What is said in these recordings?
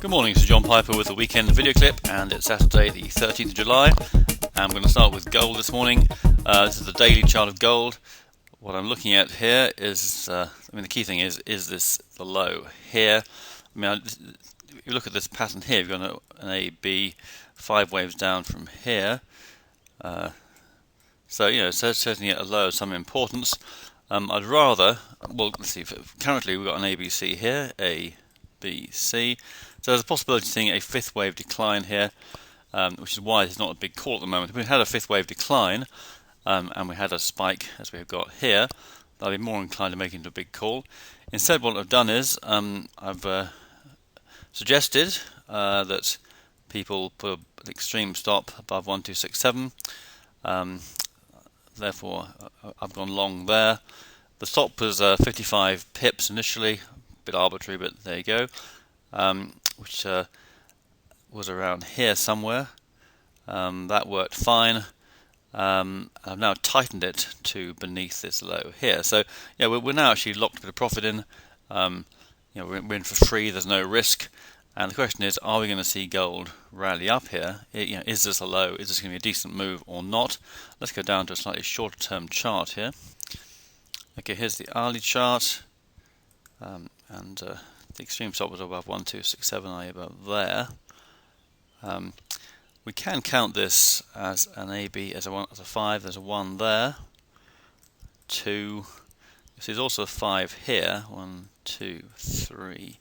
Good morning, this is John Piper with the weekend video clip, and it's Saturday the 13th of July. I'm going to start with gold this morning. This is the daily chart of gold. What I'm looking at here is, the key thing is this the low here? If you look at this pattern here, you've got an A, B, 5 waves down from here. So certainly at a low of some importance. I'd rather, let's see, currently we've got an ABC here, A, B, C. So there's a possibility of seeing a fifth wave decline here, which is why it's not a big call at the moment. If we had a fifth wave decline and we had a spike as we have got here, I'd be more inclined to make it into a big call. Instead, what I've done is I've suggested that people put an extreme stop above 1267. Therefore, I've gone long there. The stop was 55 pips initially, a bit arbitrary, but there you go, which was around here somewhere. That worked fine. I've now tightened it to beneath this low here. So we're now actually locked a bit of profit in. We're in for free. There's no risk. And the question is, are we going to see gold rally up here? Is this a low? Is this going to be a decent move or not? Let's go down to a slightly shorter term chart here. Okay, here's the hourly chart, and the extreme stop was above 1267, i.e. above there. We can count this as an AB as a 5. There's a 1 there, 2. This is also a 5 here. 1, 2, 3,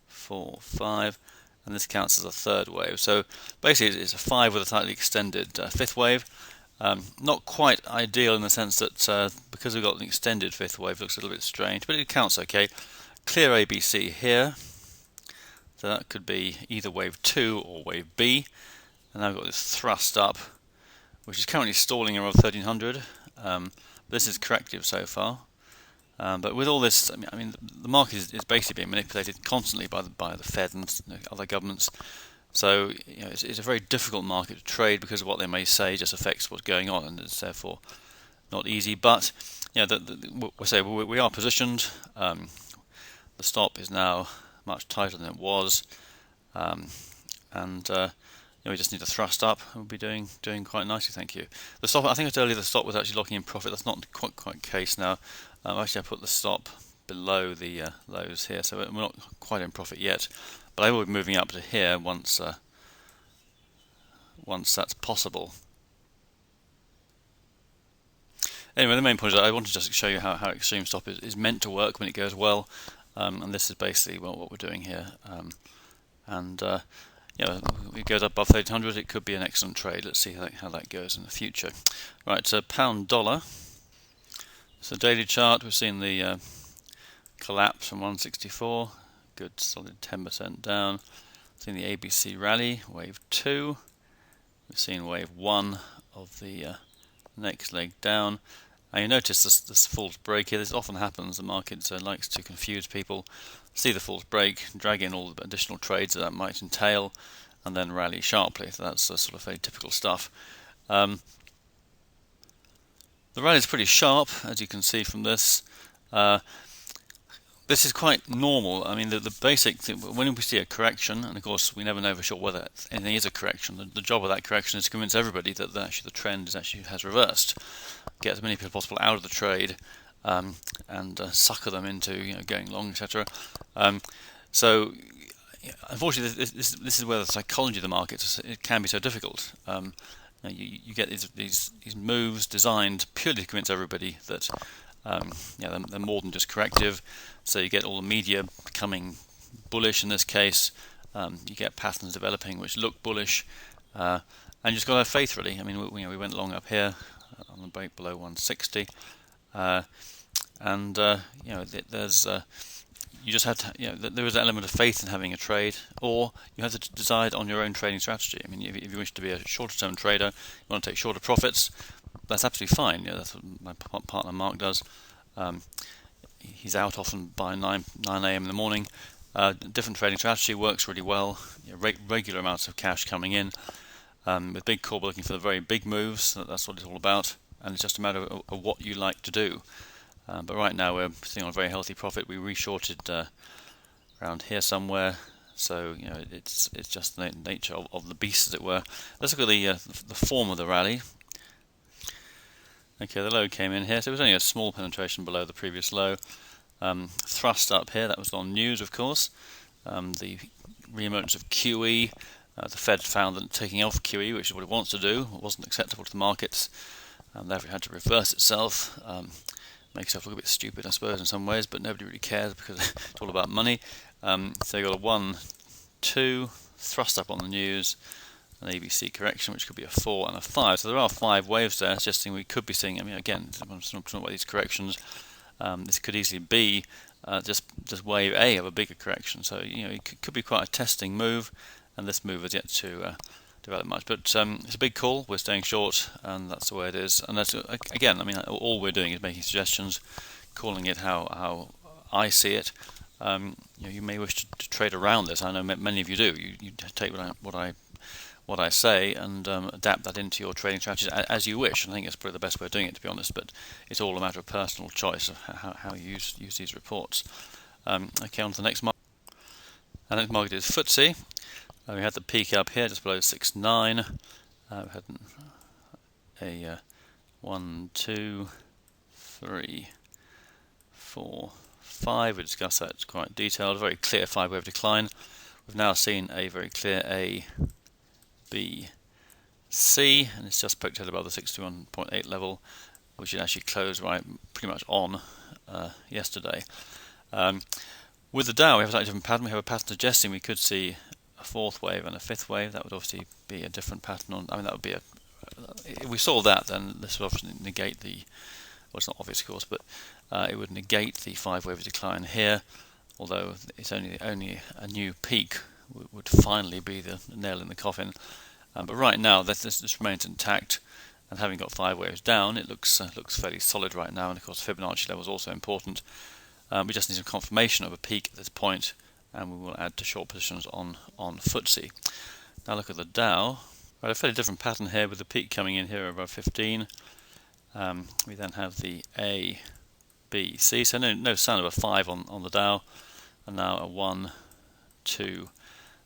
4, 5, and this counts as a third wave. So basically, it's a 5 with a slightly extended fifth wave. Not quite ideal in the sense that because we've got an extended fifth wave, it looks a little bit strange, but it counts okay. Clear ABC here, so that could be either wave 2 or wave B, and now we've got this thrust up, which is currently stalling around 1300. This is corrective so far, but with all this, the market is basically being manipulated constantly by the Fed and other governments. So it's a very difficult market to trade because of what they may say just affects what's going on, and it's therefore not easy. But we are positioned. The stop is now much tighter than it was, and we just need to thrust up. We'll be doing quite nicely, thank you. The stop, I think earlier the stop was actually locking in profit. That's not quite the case now. Actually, I put the stop below the lows here, so we're not quite in profit yet. But I will be moving up to here once that's possible. Anyway, the main point is that I want to just show you how extreme stop is meant to work when it goes well, and this is basically what we're doing here. If it goes up above 1300, it could be an excellent trade. Let's see how that goes in the future. Right, so pound dollar. So daily chart, we've seen the collapse from 164. Good solid 10% down. We've seen the ABC rally, wave 2. We've seen wave 1 of the next leg down. And you notice this false break here. This often happens. The market likes to confuse people. See the false break, drag in all the additional trades that might entail, and then rally sharply. So that's sort of very typical stuff. The rally is pretty sharp, as you can see from this. This is quite normal. The basic thing, when we see a correction, and of course we never know for sure whether anything is a correction, the job of that correction is to convince everybody that actually the trend has reversed. Get as many people as possible out of the trade and sucker them into going long, etc. So unfortunately, this is where the psychology of the market can be so difficult. You get these moves designed purely to convince everybody that they're more than just corrective. So you get all the media becoming bullish in this case. You get patterns developing which look bullish, and you just got to have faith, really. We went long up here on the break below 160, there's you just have to, there is an element of faith in having a trade, or you have to decide on your own trading strategy. If you wish to be a shorter-term trader, you want to take shorter profits. That's absolutely fine. That's what my partner Mark does. He's out often by 9 a.m. in the morning. Different trading strategy works really well. Regular amounts of cash coming in. With Big Corp looking for the very big moves. That's what it's all about. And it's just a matter of what you like to do. But right now we're sitting on a very healthy profit. We reshorted around here somewhere. So it's just the nature of the beast, as it were. Let's look at the form of the rally. Okay, the low came in here, so it was only a small penetration below the previous low. Thrust up here, that was on news, of course. The re-emergence of QE. The Fed found that taking off QE, which is what it wants to do, wasn't acceptable to the markets, and therefore it had to reverse itself. Make itself look a bit stupid, I suppose, in some ways, but nobody really cares because it's all about money. So you got a 1, 2, thrust up on the news, an ABC correction, which could be a 4 and a 5. So there are 5 waves there, suggesting we could be seeing. I mean, again, I'm talking about these corrections. This could easily be just wave A of a bigger correction. So it could be quite a testing move, and this move has yet to develop much. But it's a big call. We're staying short, and that's the way it is. And that's, again, I mean, all we're doing is making suggestions, calling it how I see it. You may wish to trade around this. I know many of you do. You take what I say and adapt that into your trading strategies as you wish. And I think it's probably the best way of doing it, to be honest. But it's all a matter of personal choice of how you use these reports. Okay, on to the next market. Our next market is FTSE. We had the peak up here just below 6.9. We had a 1, 2, 3, 4, 5. We discussed that quite detailed. A very clear 5-wave decline. We've now seen a very clear A, B, C, and it's just poked out above the 61.8 level, which it actually closed right pretty much on yesterday. With the Dow, we have a slightly different pattern. We have a pattern suggesting we could see a 4th wave and a 5th wave. That would obviously be a different pattern. That would be if we saw that, then this would obviously negate the. Well, it's not obvious, of course, but it would negate the 5-wave decline here. Although it's only a new peak would finally be the nail in the coffin. But right now, this remains intact, and having got 5 waves down, it looks fairly solid right now. And of course, Fibonacci level is also important. We just need some confirmation of a peak at this point, and we will add to short positions on FTSE. Now look at the Dow. Right, a fairly different pattern here with the peak coming in here above 15. We then have the A, B, C. So no sign of a 5 on the Dow, and now a 1, 2,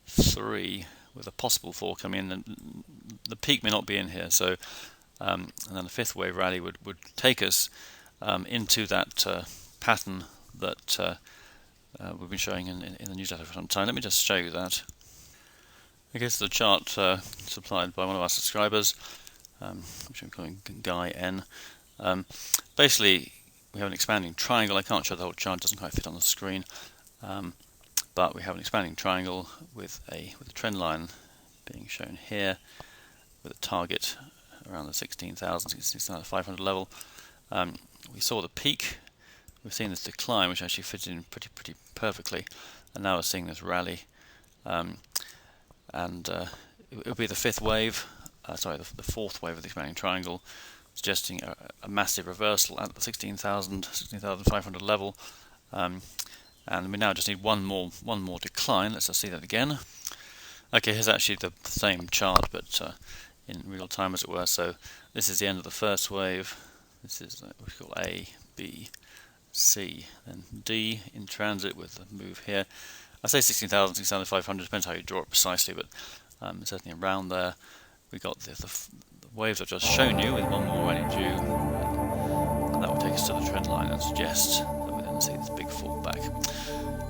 3 with a possible 4 coming in. And the peak may not be in here, so and then the 5th wave rally would take us into that pattern that we've been showing in the newsletter for some time. Let me just show you that. Okay, so the chart supplied by one of our subscribers, which I'm calling Guy N. Basically, we have an expanding triangle. I can't show the whole chart; it doesn't quite fit on the screen. But we have an expanding triangle with a trend line being shown here, with a target around the 16,500 level. We saw the peak. We've seen this decline, which actually fits in pretty perfectly, and now we're seeing this rally. It will be the 5th wave, the 4th wave of the expanding triangle, suggesting a massive reversal at the 16,500 level. And we now just need one more decline. Let's just see that again. Okay, here's actually the same chart, but in real time, as it were. So this is the end of the 1st wave. This is what we call A, B, C, then D in transit with the move here. I say 16,000, 16,500, depends how you draw it precisely, but certainly around there. We got the waves I've just shown you with one more running due, and that will take us to the trend line and suggest that we then see this big fall back.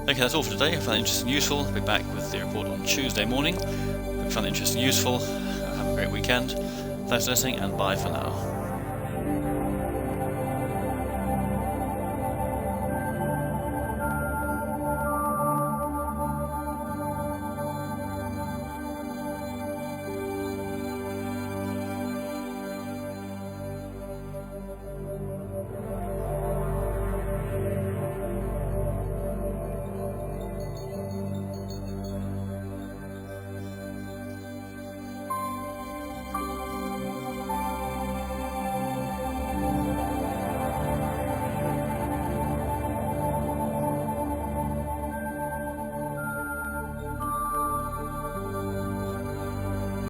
Okay, that's all for today. If you found it interesting and useful, I'll be back with the report on Tuesday morning. If you found it interesting and useful, have a great weekend. Thanks for listening, and bye for now.